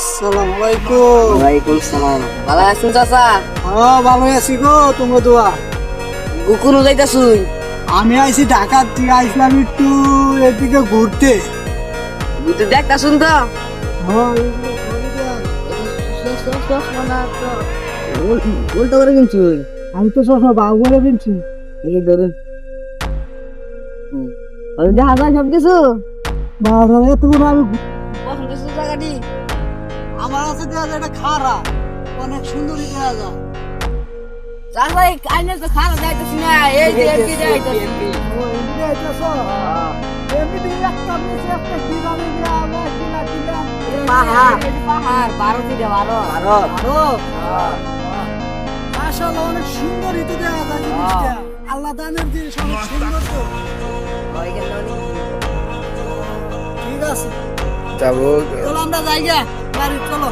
আসসালামু আলাইকুম। ওয়ালাইকুম সালাম। ভালো আছেন চাচা? হ্যাঁ ভালো আছি গো, তুমি দোয়া। গুকুন যাইতাছুই? আমি আইছি ঢাকা থেকে, আইছিলাম একটু এদিকে ঘুরতে। বুঝতে দেখতাছুন তো? হ্যাঁ, বলতে করে কিনছি ওই। আমি তো সবসময় বাবু বলে কিনছি। এই ধরুন। দেখা যায় সব কিছু। বাবা এতগুলো আমি পছন্দ হচ্ছে জায়গাটি? আমার আছে দেওয়া যায়, এটা খারা অনেক সুন্দরই দেওয়া যায়। চাচা এই আইনে তো খারাপ যাইতেছি না, এই যে এমপি যাইতেছি। ও এদিকে আইতেছ? এমনিতে একটা নিচে একটা কিরানি দেওয়া, আমরা কিনা কিনা। পাহাড়, পাহাড়, 12 দিকে 12। আরো মাশাআল্লাহ, অনেক সুন্দর ইতে দেওয়া যায় জিনিসটা। আল্লাহ দানের জিনিস অনেক সুন্দর তো। ঠিক আছে, যাবো। চলো আমরা যাই গে বাড়ি, চলো।